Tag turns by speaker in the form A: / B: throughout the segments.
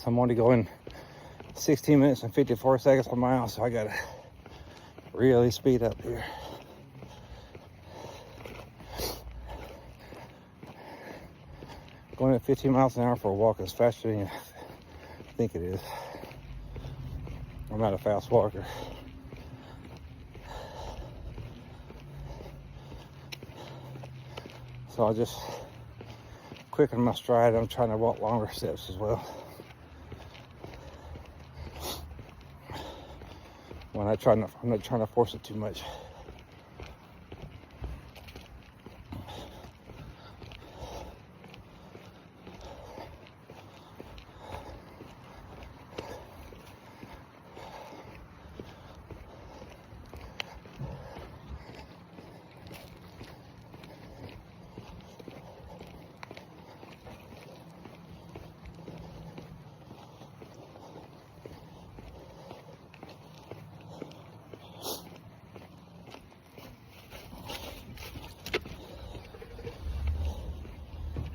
A: I'm only going 16 minutes and 54 seconds per mile, so I gotta really speed up here. Going at 15 miles an hour for a walk is faster than you think it is. I'm not a fast walker. So I'll just quicken my stride. I'm trying to walk longer steps as well. I'm not trying to force it too much.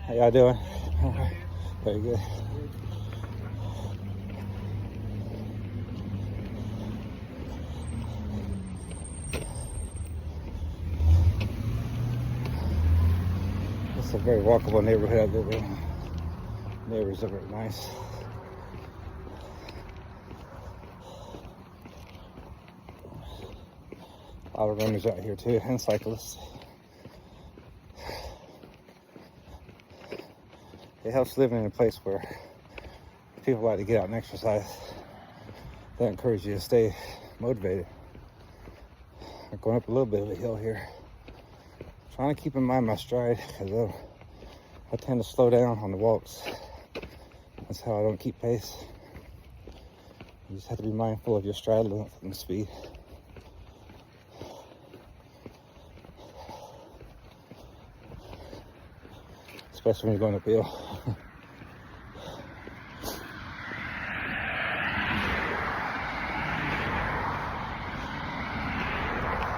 A: How y'all doing? All right. Very good. It's a very walkable neighborhood I live in. Neighbors are very nice. A lot of runners out here too, and cyclists. It helps living in a place where people like to get out and exercise. That encourages you to stay motivated. I'm going up a little bit of a hill here. Trying to keep in mind my stride, because I tend to slow down on the walks. That's how I don't keep pace. You just have to be mindful of your stride length and speed. Especially when you're going uphill.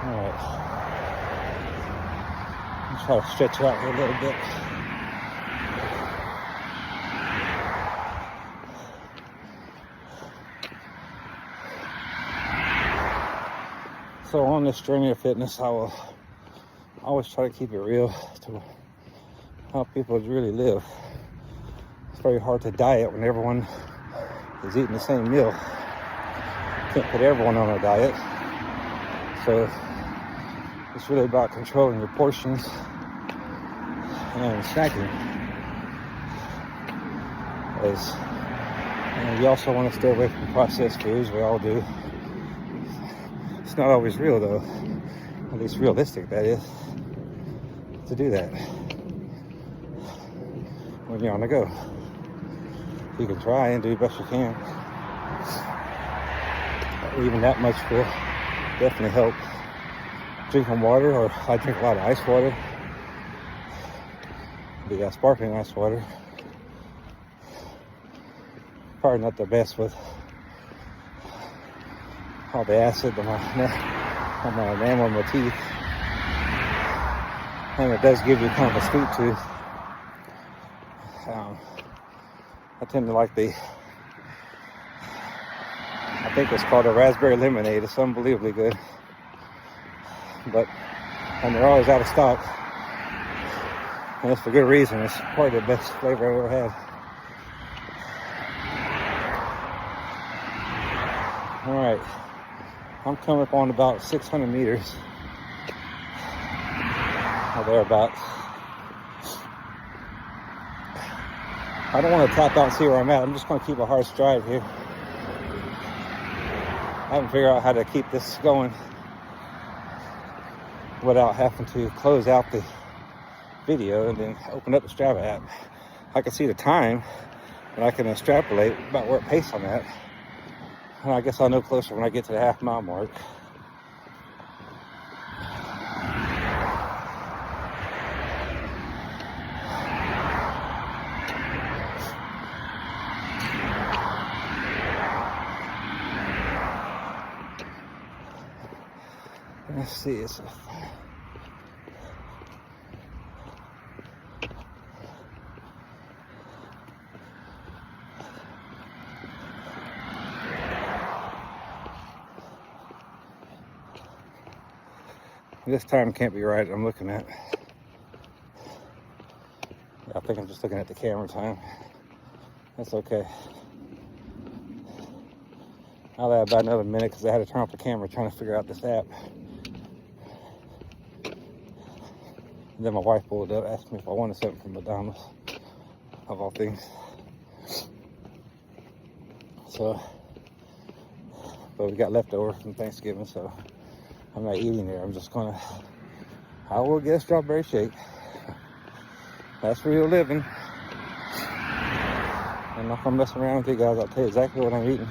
A: Alright. I'll try to stretch out here a little bit. So on this journey of fitness, I will always try to keep it real to how people really live. It's very hard to diet when everyone is eating the same meal. You can't put everyone on a diet. So it's really about controlling your portions and snacking. And you also want to stay away from processed foods. We all do. It's not always real though, at least realistic that is, to do that when you're on the go. You can try and do the best you can. Even that much will definitely help. Drinking water, or I drink a lot of ice water. We got sparkling ice water. Probably not the best with all the acid on my enamel and my teeth. And it does give you kind of a sweet tooth. I tend to like I think it's called a raspberry lemonade. It's unbelievably good. And they're always out of stock. And it's for good reason. It's probably the best flavor I've ever had. All right. I'm coming up on about 600 meters. Or thereabouts. I don't want to tap out and see where I'm at. I'm just going to keep a hard stride here. I haven't figured out how to keep this going without having to close out the video and then open up the Strava app. I can see the time and I can extrapolate about where pace I'm at. And I guess I'll know closer when I get to the half-mile mark. Let's see, it's This time can't be right. I'm looking at. I think I'm just looking at the camera time. That's okay. I'll add about another minute because I had to turn off the camera trying to figure out this app. And then my wife pulled up, asked me if I wanted something from McDonald's, of all things. So, but we got leftover from Thanksgiving, so I'm not eating there. I'm just gonna, I will get a strawberry shake. That's real living. I'm not gonna mess around with you guys. I'll tell you exactly what I'm eating.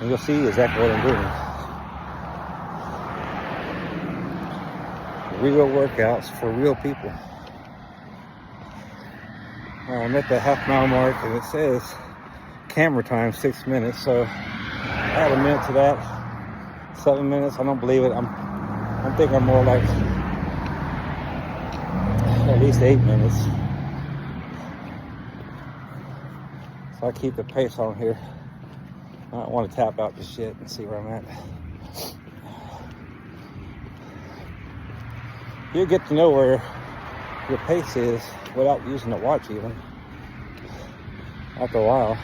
A: And you'll see exactly what I'm doing. Real workouts for real people. I'm at the half-mile mark and it says camera time 6 minutes, so add a minute to that. 7 minutes. I don't believe it. I'm thinking I'm more like at least 8 minutes. So I keep the pace on here. I don't want to tap out the shit and see where I'm at. You'll get to know where your pace is without using the watch even after a while.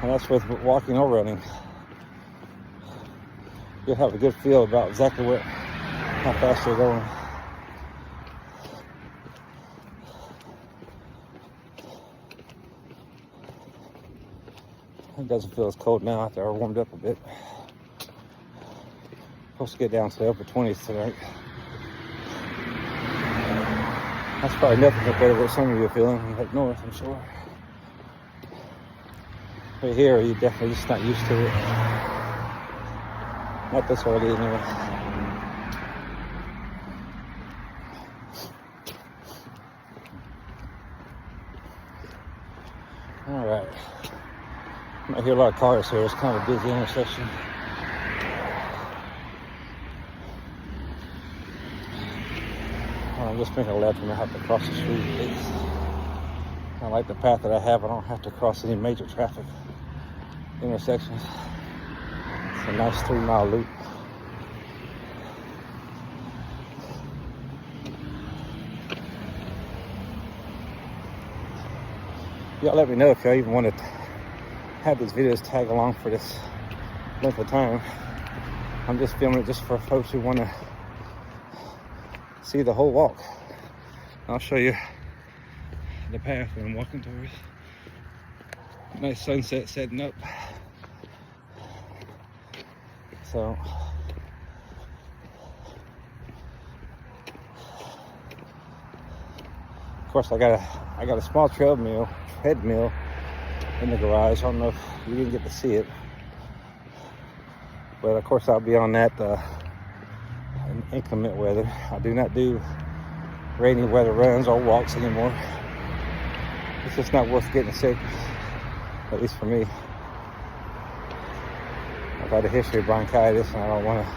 A: And that's with walking or running. You'll have a good feel about exactly how fast you're going. It doesn't feel as cold now after I warmed up a bit. Supposed to get down to the upper 20s tonight. That's probably nothing compared to what some of you are feeling up north, I'm sure. But here, you're definitely just not used to it. Not this early anyway. Alright. I hear a lot of cars here. It's kind of a busy intersection. I'm just making a left and I have to cross the street. I like the path that I have. I don't have to cross any major traffic intersections. It's a nice 3-mile loop. Y'all let me know if y'all even want to have these videos tag along for this length of time. I'm just filming it just for folks who want to see the whole walk. I'll show you the path that I'm walking towards. Nice sunset setting up. So of course I got a small treadmill in the garage. I don't know if you didn't get to see it, but of course I'll be on that in inclement weather. I do not do rainy weather runs or walks anymore. It's just not worth getting sick, at least for me. I've had a history of bronchitis and I don't want to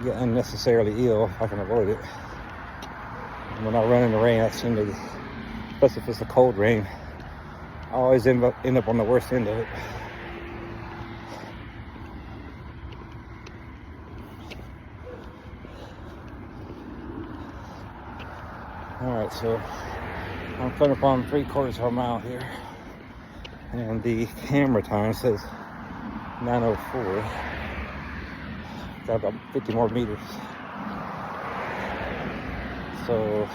A: get unnecessarily ill if I can avoid it. And when I run in the rain, I seem to, especially if it's a cold rain, I always end up on the worst end of it. Alright, so I'm coming up on 3/4 of a mile here. And the camera time says 9:04. Got about 50 more meters. So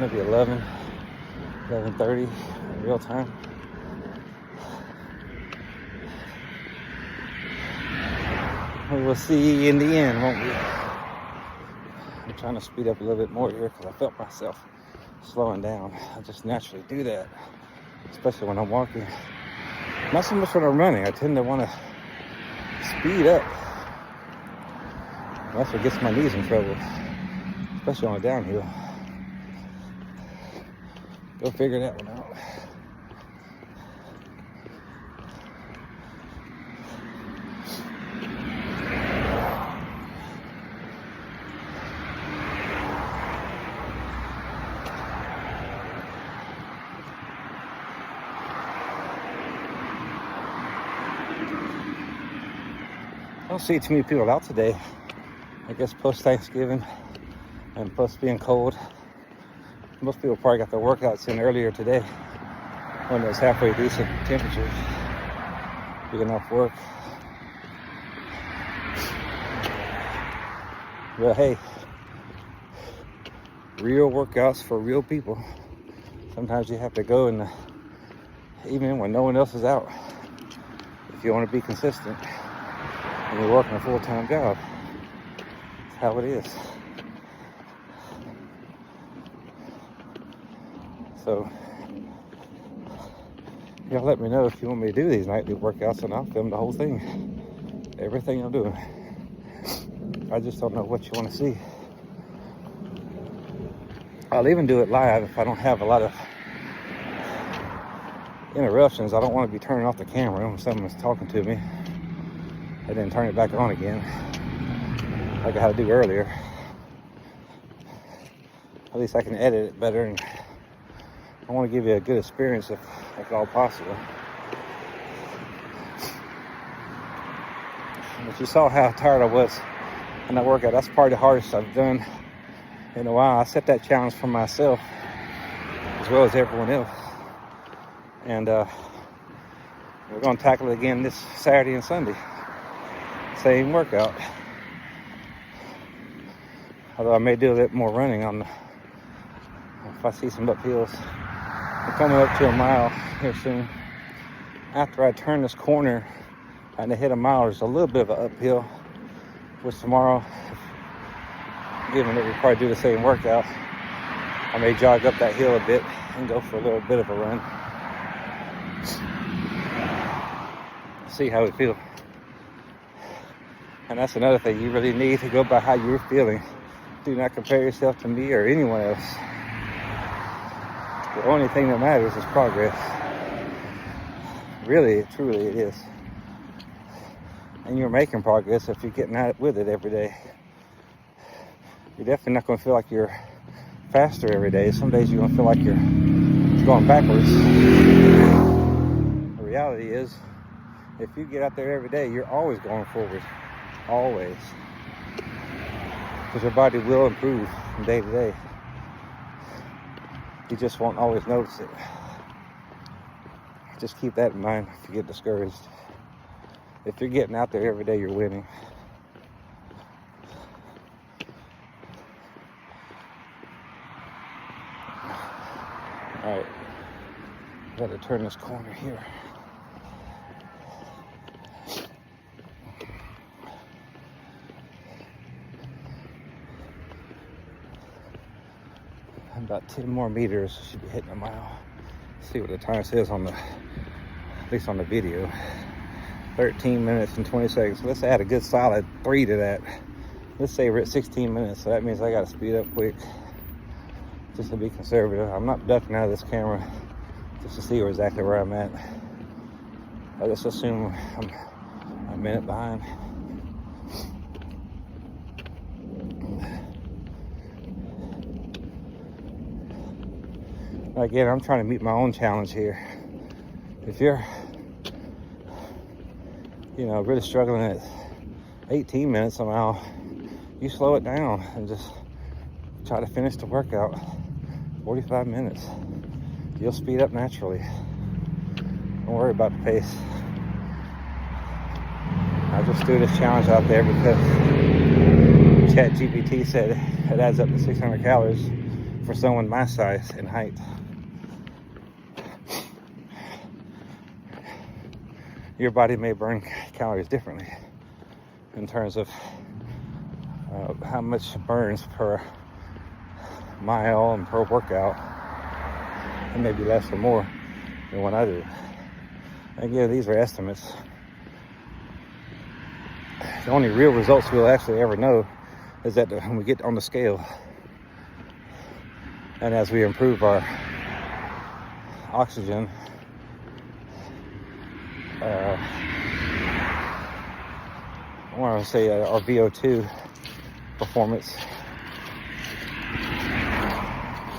A: maybe 11:30 real time. We will see in the end, won't we? I'm trying to speed up a little bit more here because I felt myself slowing down. I just naturally do that, especially when I'm walking. Not so much when I'm running. I tend to want to speed up. That's what gets my knees in trouble, especially on a downhill. Go figure that one out. don't see too many people out today. I guess post Thanksgiving and post being cold. Most people probably got their workouts in earlier today when it was halfway decent temperatures. Big enough work. But hey, real workouts for real people. Sometimes you have to go in the evening when no one else is out if you want to be consistent and you're working a full-time job. That's how it is. So y'all let me know if you want me to do these nightly workouts, and I'll film the whole thing, everything I'm doing. I just don't know what you want to see. I'll even do it live if I don't have a lot of interruptions. I don't want to be turning off the camera when someone's talking to me and then turn it back on again like I had to do earlier. At least I can edit it better, and I want to give you a good experience if at all possible. But you saw how tired I was in that workout. That's probably the hardest I've done in a while. I set that challenge for myself as well as everyone else. And we're going to tackle it again this Saturday and Sunday. Same workout. Although I may do a bit more running on the, if I see some uphills. I'm coming up to a mile here soon. After I turn this corner and I hit a mile, there's a little bit of an uphill, which tomorrow, given that we probably do the same workout, I may jog up that hill a bit and go for a little bit of a run. See how we feel. And that's another thing, you really need to go by how you're feeling. Do not compare yourself to me or anyone else. The only thing that matters is progress. Really, truly it is. And you're making progress if you're getting at it with it every day. You're definitely not going to feel like you're faster every day. Some days you're going to feel like you're going backwards. The reality is, if you get out there every day, you're always going forward. Always. Because your body will improve from day to day. You just won't always notice it. Just keep that in mind if you get discouraged. If you're getting out there every day, you're winning. All right, got to turn this corner here. About 10 more meters, should be hitting a mile. See what the time says on the, at least on the video. 13 minutes and 20 seconds. Let's add a good solid 3 to that. Let's say we're at 16 minutes, so that means I gotta speed up quick just to be conservative. I'm not ducking out of this camera just to see exactly where I'm at. I just assume I'm a minute behind. Again, I'm trying to meet my own challenge here. If you're, really struggling at 18 minutes a mile, you slow it down and just try to finish the workout 45 minutes. You'll speed up naturally. Don't worry about the pace. I just threw this challenge out there because ChatGPT said it adds up to 600 calories for someone my size and height. Your body may burn calories differently in terms of how much burns per mile and per workout. It may be less or more than what I do. Again, these are estimates. The only real results we'll actually ever know is that when we get on the scale and as we improve our oxygen, I want to say our VO2 performance,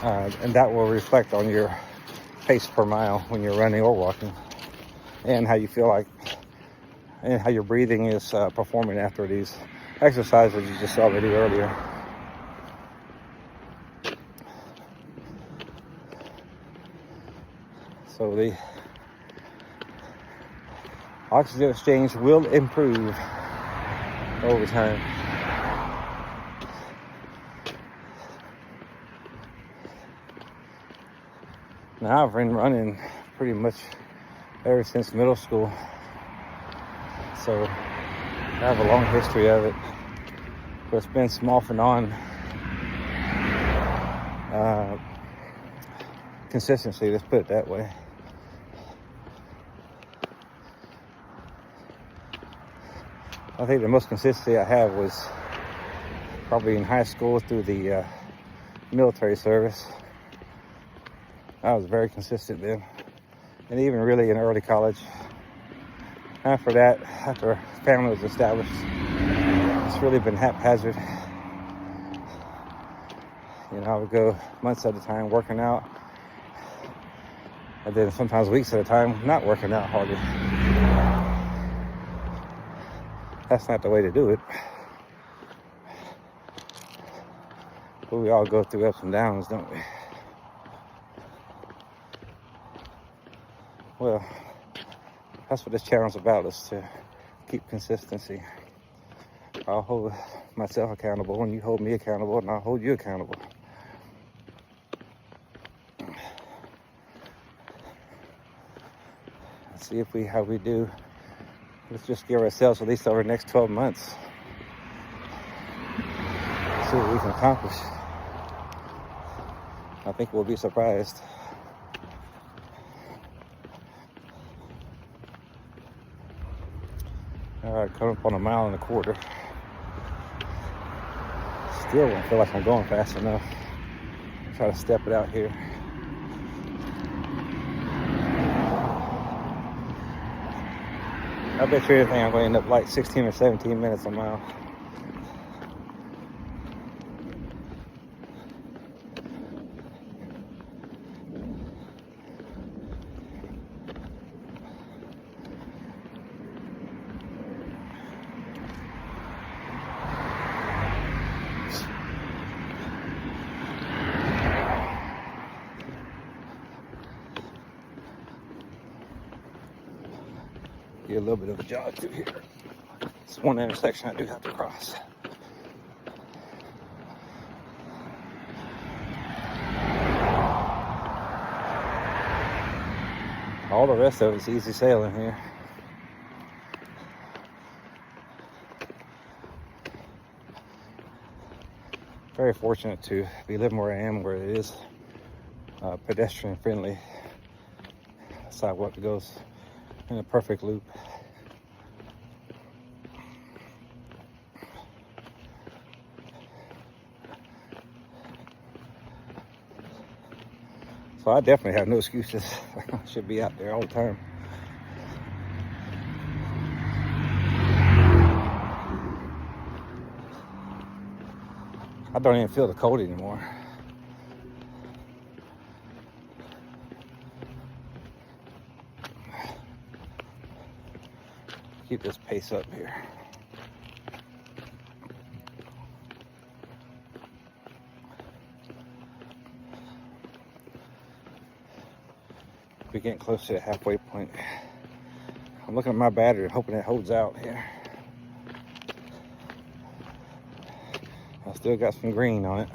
A: and that will reflect on your pace per mile when you're running or walking, and how you feel like and how your breathing is performing after these exercises you just saw me do earlier. So the oxygen exchange will improve over time. Now I've been running pretty much ever since middle school, so I have a long history of it, but it's been some off and on consistency, let's put it that way. I think the most consistency I have was probably in high school through the military service. I was very consistent then, and even really in early college. After that, after family was established, it's really been haphazard. You know, I would go months at a time working out, and then sometimes weeks at a time not working out hardly. That's not the way to do it. But we all go through ups and downs, don't we? Well, that's what this channel is about, is to keep consistency. I'll hold myself accountable, and you hold me accountable, and I'll hold you accountable. Let's see how we do. Let's just give ourselves at least over the next 12 months. See what we can accomplish. I think we'll be surprised. All right, coming up on 1.25 miles. Still don't feel like I'm going fast enough. Try to step it out here. I bet you anything I'm going to end up like 16 or 17 minutes a mile. Get a little bit of a jog through here. It's one intersection I do have to cross. All the rest of it's easy sailing here. Very fortunate to be living where I am, where it is pedestrian friendly. Sidewalk that goes in a perfect loop. So I definitely have no excuses. I should be out there all the time. I don't even feel the cold anymore. Keep this pace up here. We're getting close to the halfway point. I'm looking at my battery, hoping it holds out here. I still got some green on it.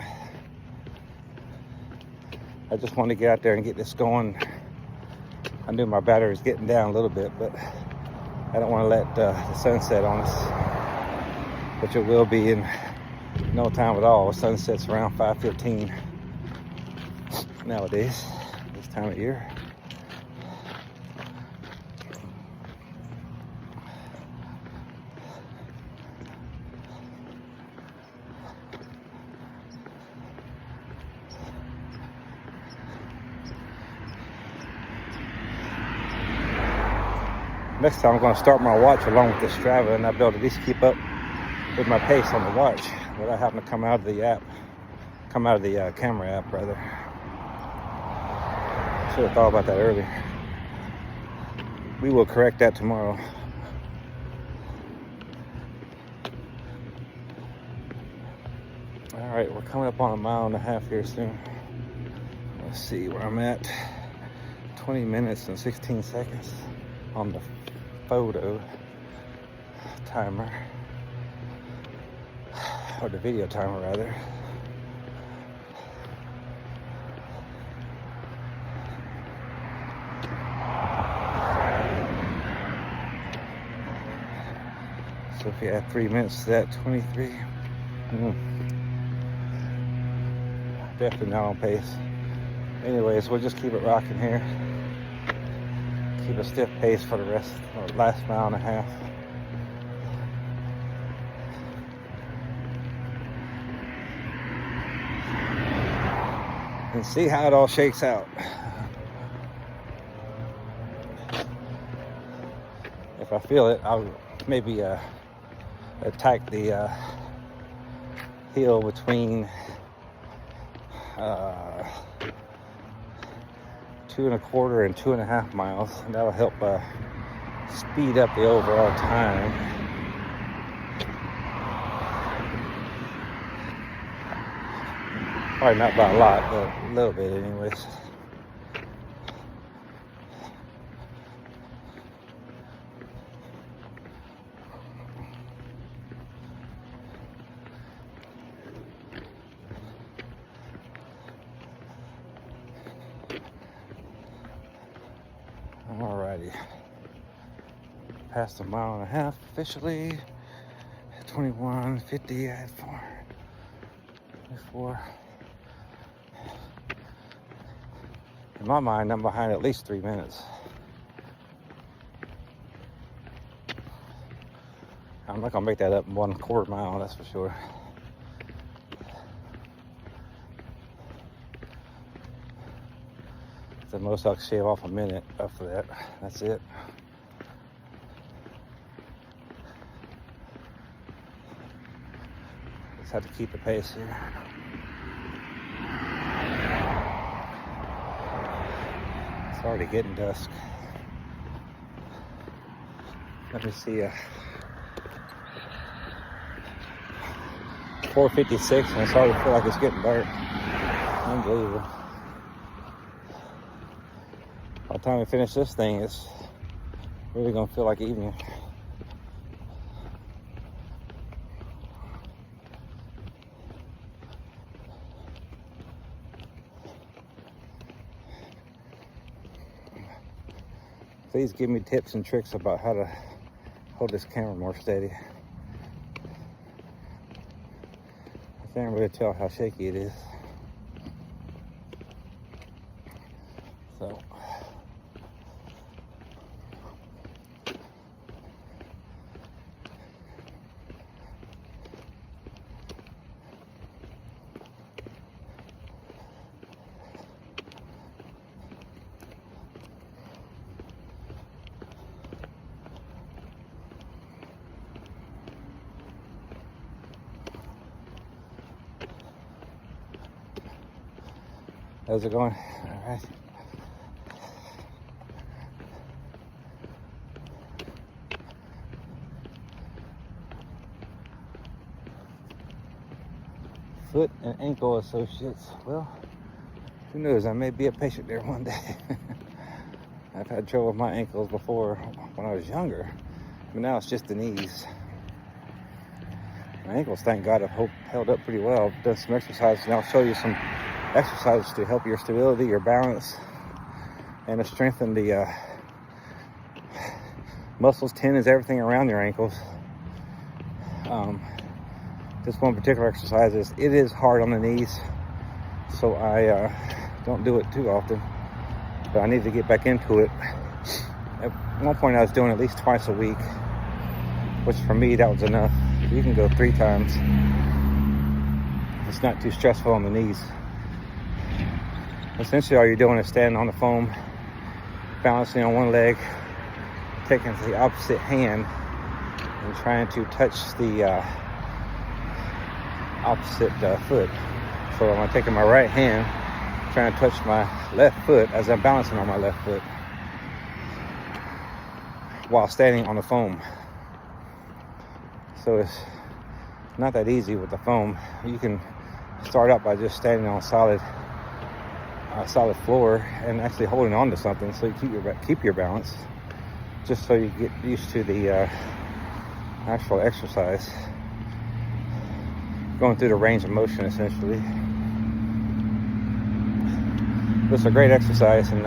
A: I just wanted to get out there and get this going. I knew my battery was getting down a little bit, but I don't want to let the sunset on us, which it will be in no time at all. Sunset's around 5:15 nowadays, this time of year. Next time I'm going to start my watch along with the Strava, and I'll be able to at least keep up with my pace on the watch without having to come out of the camera app rather. Should have thought about that earlier. We will correct that tomorrow. right, we're coming up on 1.5 miles here soon. Let's see where I'm at. 20 minutes and 16 seconds on the photo timer, or the video timer rather. So if you add 3 minutes to that, 23. Definitely not on pace. Anyways, we'll just keep it rocking here. Keep a stiff pace for the last 1.5 miles. And see how it all shakes out. If I feel it, I'll maybe attack the hill between 2.25 and 2.5 miles, and that'll help speed up the overall time. Probably not by a lot, but a little bit anyways. Alrighty, past 1.5 miles officially. 21:50. I had 4. In my mind, I'm behind at least 3 minutes. I'm not gonna make that up in 1/4 mile, that's for sure. The most I'll shave off a minute after that. That's it. Just have to keep the pace here. It's already getting dusk. Let me see. 4:56, and it's already feel like it's getting dark. Unbelievable. By the time we finish this thing, it's really gonna feel like evening. Please give me tips and tricks about how to hold this camera more steady. I can't really tell how shaky it is. So how's it going? All right. Foot and Ankle Associates. Well, who knows? I may be a patient there one day. I've had trouble with my ankles before when I was younger, but now it's just the knees. My ankles, thank God, have held up pretty well. I've done some exercises, and I'll show you some exercises to help your stability, your balance, and to strengthen the muscles, tendons, everything around your ankles. This one particular exercise it is hard on the knees, so I don't do it too often, but I need to get back into it. At one point I was doing at least twice a week, which for me that was enough. You can go 3 times. It's not too stressful on the knees. Essentially all you're doing is standing on the foam, balancing on one leg, taking the opposite hand and trying to touch the opposite foot. So I'm taking my right hand, trying to touch my left foot as I'm balancing on my left foot while standing on the foam. So it's not that easy with the foam. You can start out by just standing on solid floor and actually holding on to something so you keep your balance, just so you get used to the actual exercise, going through the range of motion essentially. It's a great exercise, and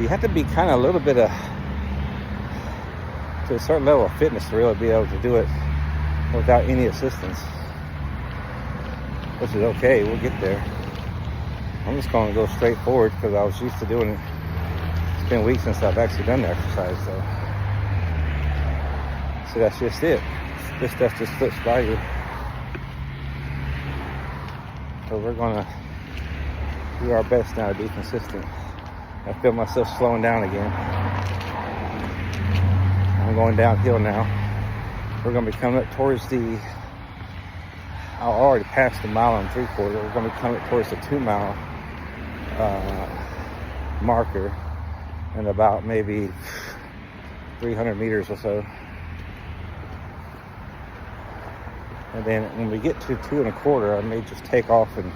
A: you have to be kind of a little bit to a certain level of fitness to really be able to do it without any assistance, which is okay. We'll get there. I'm just going to go straight forward because I was used to doing it. It's been weeks since I've actually done the exercise, so that's just it. This stuff just slips by you. So we're going to do our best now to be consistent. I feel myself slowing down again. I'm going downhill now. We're going to be coming up towards I already passed the 1.75 miles. We're going to be coming towards the 2 mile marker in about maybe 300 meters or so. And then when we get to 2.25, I may just take off and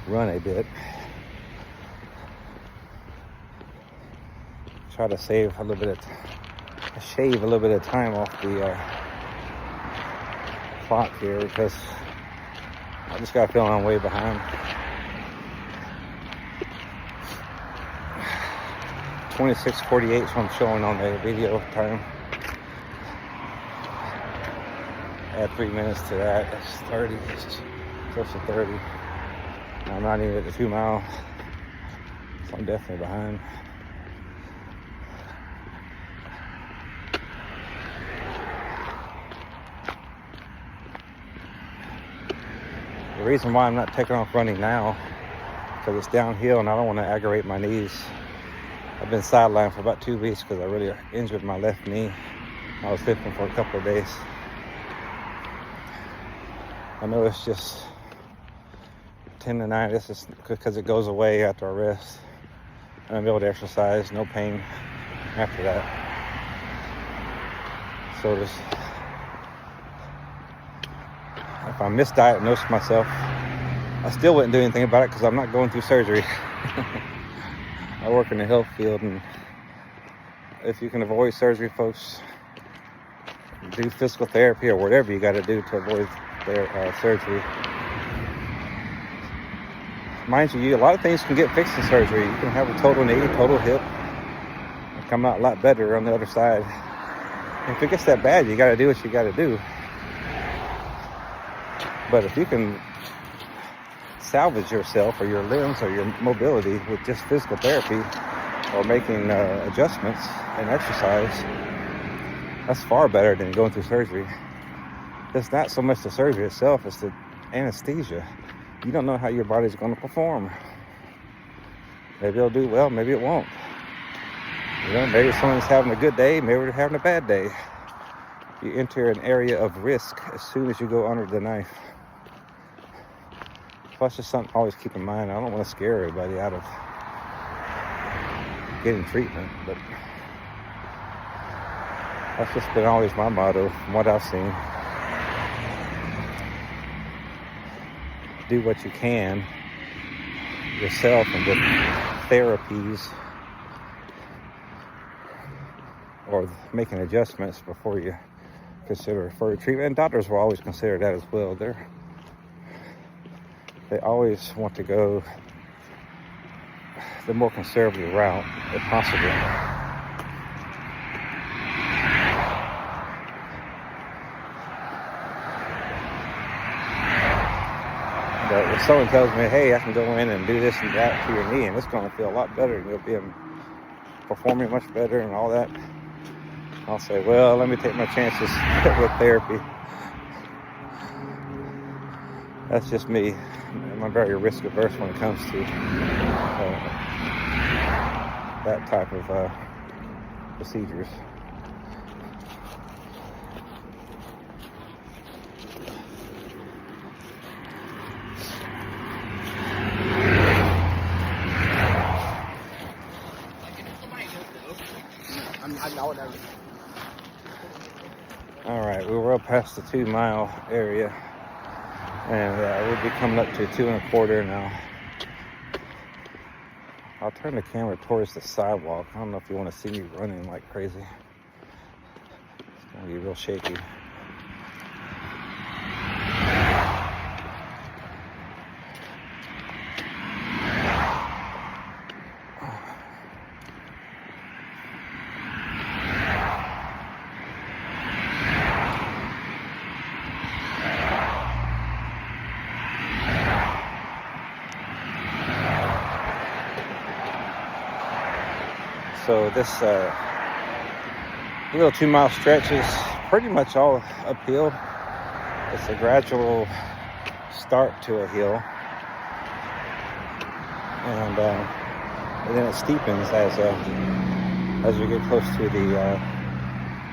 A: run a bit. Try to shave a little bit of time off the clock here, because I just got a feeling I'm way behind. 26:48 is what I'm showing on the video time. Add 3 minutes to that. That's 30. It's close to 30. I'm not even at the 2 mile, so I'm definitely behind. The reason why I'm not taking off running now, because it's downhill and I don't want to aggravate my knees. I've been sidelined for about 2 weeks because I really injured my left knee. I was lifting for a couple of days. I know it's just 10 to 9. This is because it goes away after I rest. And I'm able to exercise, no pain after that. So just, if I misdiagnose myself, I still wouldn't do anything about it because I'm not going through surgery. I work in the health field, and if you can avoid surgery, folks, do physical therapy or whatever you got to do to avoid surgery. Mind you, a lot of things can get fixed in surgery. You can have a total knee, total hip, and come out a lot better on the other side. And if it gets that bad, you got to do what you got to do. But if you can salvage yourself or your limbs or your mobility with just physical therapy or making adjustments and exercise, that's far better than going through surgery. It's not so much the surgery itself, it's the anesthesia. You don't know how your body's going to perform. Maybe it'll do well, maybe it won't. You know, maybe someone's having a good day, maybe they're having a bad day. You enter an area of risk as soon as you go under the knife. Plus, just something to always keep in mind. I don't want to scare everybody out of getting treatment, but that's just been always my motto from what I've seen. Do what you can yourself and with therapies or making adjustments before you consider further treatment. And doctors will always consider that as well. They always want to go the more conservative route if possible. But if someone tells me, hey, I can go in and do this and that to your knee and it's going to feel a lot better and you'll be performing much better and all that, I'll say, well, let me take my chances with therapy. That's just me. I'm very risk averse when it comes to that type of procedures. All right, we were up past the 2 mile area. And we'll be coming up to 2 1/4 now. I'll turn the camera towards the sidewalk. I don't know if you want to see me running like crazy. It's going to be real shaky. So this little 2-mile stretch is pretty much all uphill. It's a gradual start to a hill, and then it steepens as we get close to the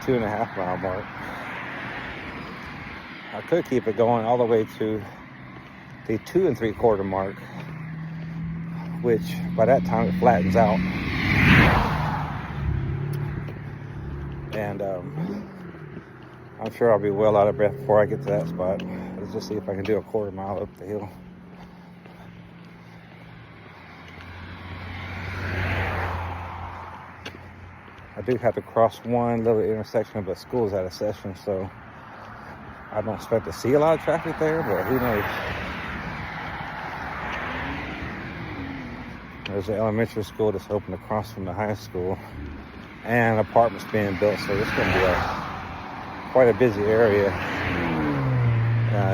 A: 2.5 mile mark. I could keep it going all the way to the 2 3/4 mark, which by that time it flattens out. And I'm sure I'll be well out of breath before I get to that spot. Let's just see if I can do a 1/4 mile up the hill. I do have to cross one little intersection, but school's out of session, so I don't expect to see a lot of traffic there, but who knows? There's an elementary school that's open across from the high school, and apartments being built, so it's going to be quite a busy area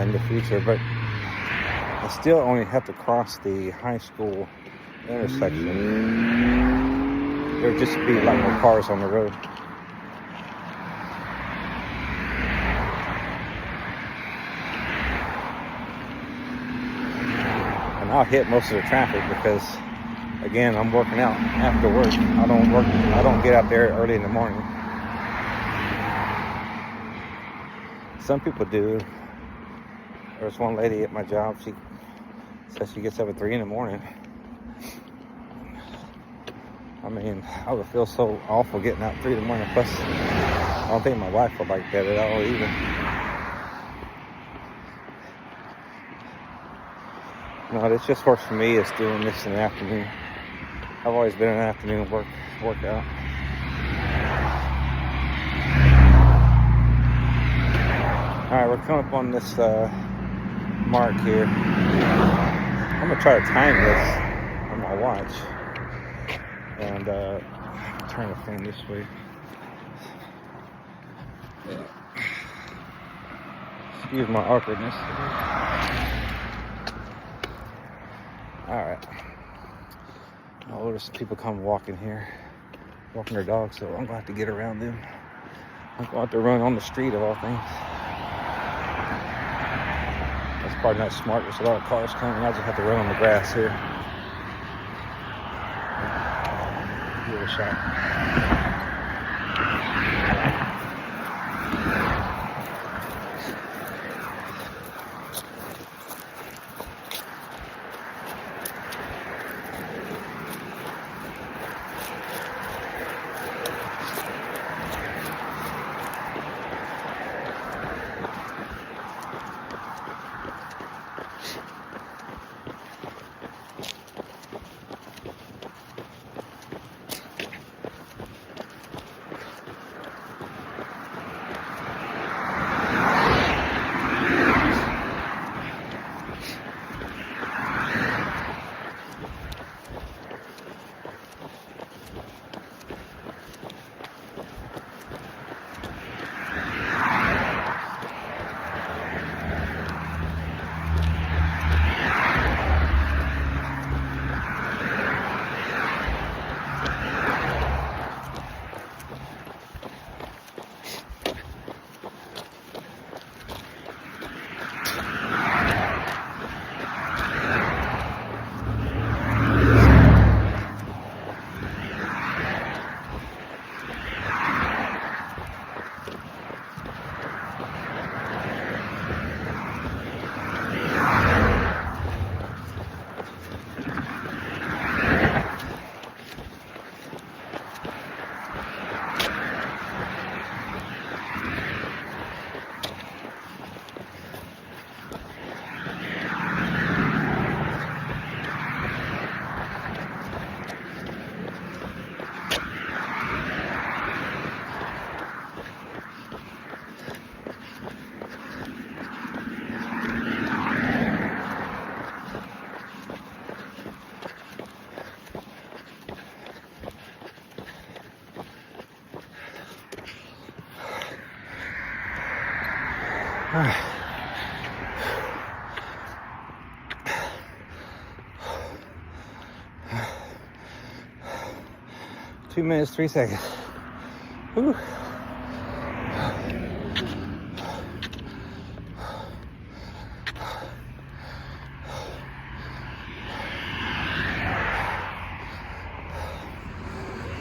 A: in the future. But I still only have to cross the high school intersection. There would just be a lot more cars on the road. And I'll hit most of the traffic because, again, I'm working out after work. I don't get out there early in the morning. Some people do. There's one lady at my job, she says she gets up at 3 in the morning. I mean, I would feel so awful getting out at 3 in the morning. Plus, I don't think my wife would like that at all either. No, this just works for me. It's doing this in the afternoon. I've always been an afternoon workout. All right, we're coming up on this mark here. I'm gonna try to time this on my watch and turn the phone this way. Excuse my awkwardness. All right. Oh, there's some people come walking here, walking their dogs, so I'm going to have to get around them. I'm going to have to run on the street of all things. That's probably not smart. There's a lot of cars coming. I just have to run on the grass here. Give it a shot. Two minutes, 3 seconds. Whew.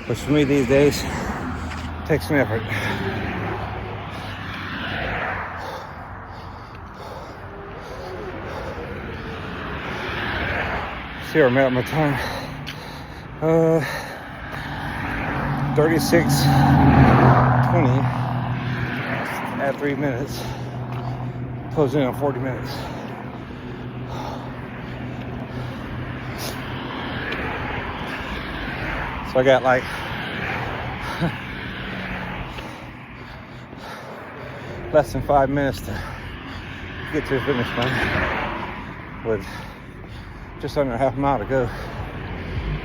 A: Which for me these days takes some effort. See where I'm at my time. 36:20 at 3 minutes. Closing in on 40 minutes. So I got like less than 5 minutes to get to the finish line with just under half a mile to go.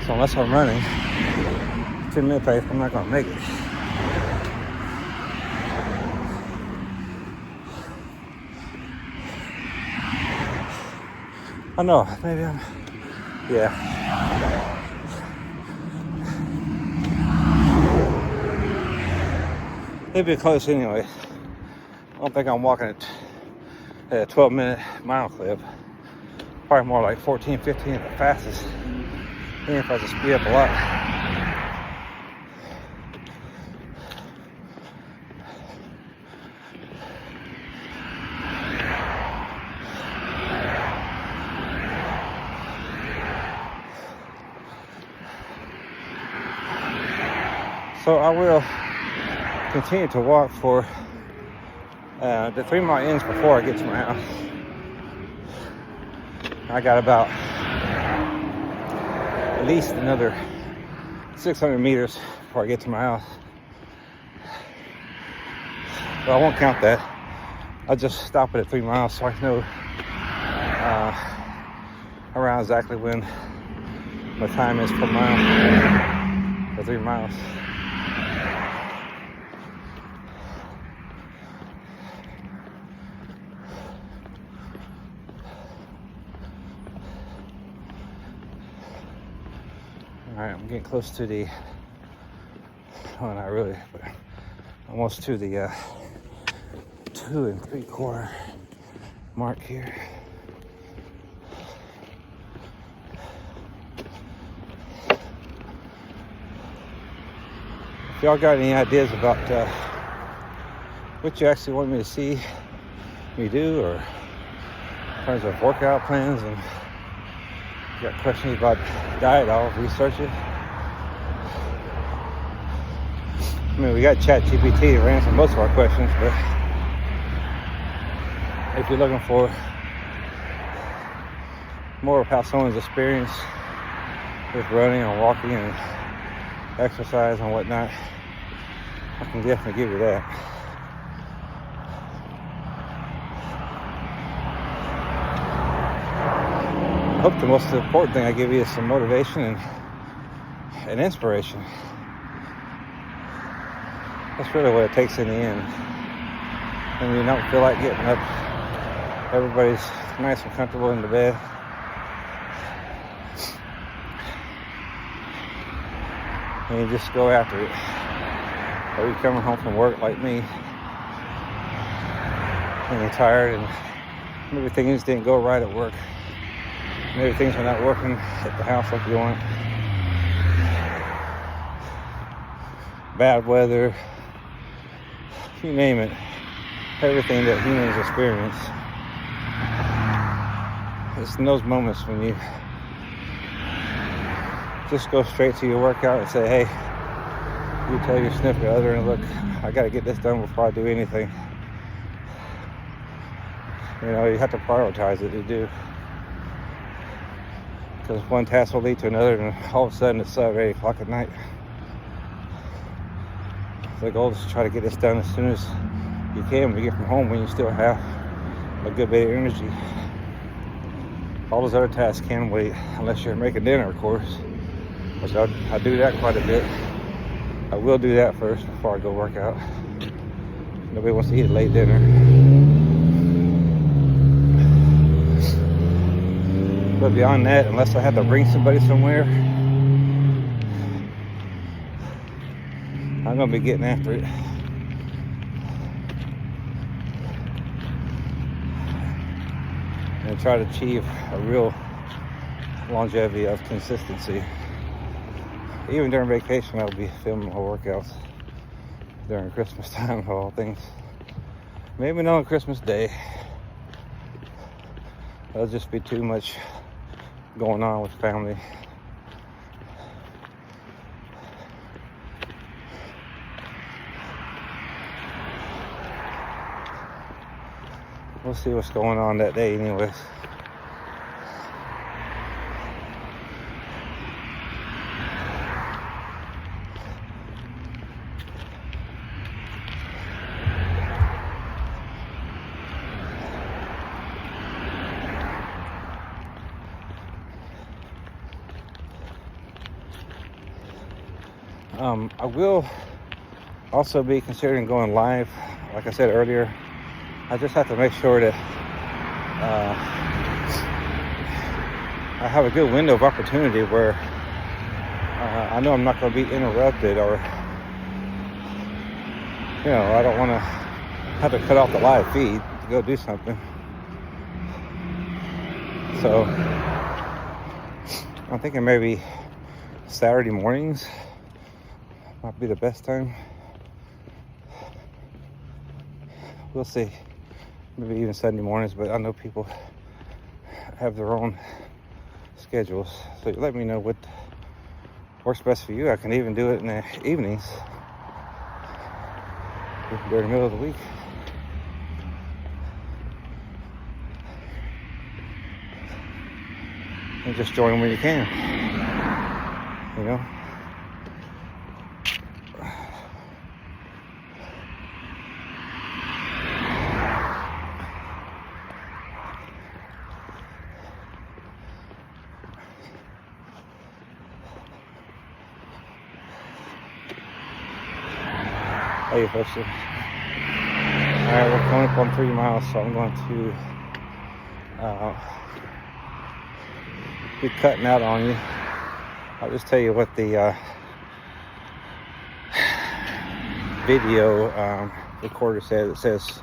A: So unless I'm running 10-minute pace, I'm not gonna make it. I know, maybe I'm, yeah. It'd be close anyway. I don't think I'm walking at a 12-minute mile clip. Probably more like 14, 15 at the fastest. Even if I just speed up a lot. So I will continue to walk for the 3 mile ends before I get to my house. I got about at least another 600 meters before I get to my house. But I won't count that. I'll just stop it at 3 miles so I know around exactly when my time is per mile for 3 miles. All right, I'm getting close to the, well, not really, but almost to the 2 3/4 mark here. If y'all got any ideas about what you actually want me to see me do, or in terms of workout plans, and got questions about diet, I'll research it. I mean, we got ChatGPT to answer most of our questions, but if you're looking for more of how someone's experience with running and walking and exercise and whatnot, I can definitely give you that. I hope the most important thing I give you is some motivation and inspiration. That's really what it takes in the end. When you don't feel like getting up, everybody's nice and comfortable in the bed. And you just go after it. Or you're coming home from work like me, and you're tired, and maybe things didn't go right at work. Maybe things are not working at the house like you want. Bad weather, you name it. Everything that humans experience. It's in those moments when you just go straight to your workout and say, hey, you tell your significant other, and look, I got to get this done before I do anything. You know, you have to prioritize it to do. Because one task will lead to another, and all of a sudden it's 7 or 8 o'clock at night. The goal is to try to get this done as soon as you can when you get from home, when you still have a good bit of energy. All those other tasks can wait, unless you're making dinner, of course. Which I do that quite a bit. I will do that first before I go work out. Nobody wants to eat a late dinner. But beyond that, unless I have to bring somebody somewhere, I'm gonna be getting after it. And try to achieve a real longevity of consistency. Even during vacation, I'll be filming my workouts during Christmas time of all things. Maybe not on Christmas Day. There'll just be too much going on with family. We'll see what's going on that day anyways. I will also be considering going live. Like I said earlier, I just have to make sure that I have a good window of opportunity where I know I'm not going to be interrupted, or I don't want to have to cut off the live feed to go do something. So I'm thinking maybe Saturday mornings might be the best time. We'll see. Maybe even Sunday mornings, but I know people have their own schedules. So let me know what works best for you. I can even do it in the evenings during the middle of the week. And just join when you can. Hey folks. Alright, we're coming up on 3 miles, so I'm going to be cutting out on you. I'll just tell you what the video recorder says. It says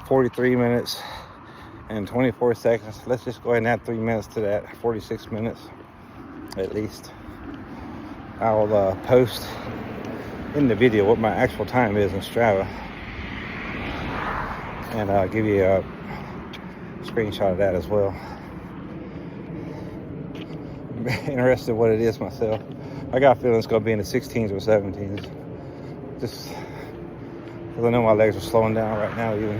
A: 43 minutes and 24 seconds. Let's just go ahead and add 3 minutes to that. 46 minutes at least. I'll post in the video what my actual time is in Strava, and I'll give you a screenshot of that as well. I'm interested in what it is myself. I got a feeling it's going to be in the 16s or 17s, just because I know my legs are slowing down right now even.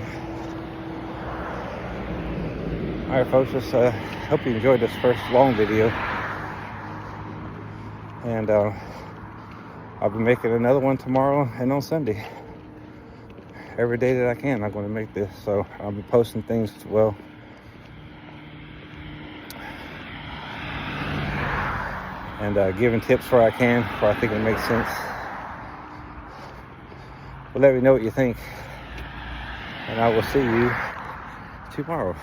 A: Alright folks, just hope you enjoyed this first long video, and I'll be making another one tomorrow and on Sunday. Every day that I can, I'm going to make this. So I'll be posting things as well. And giving tips where I can, where I think it makes sense. But let me know what you think. And I will see you tomorrow.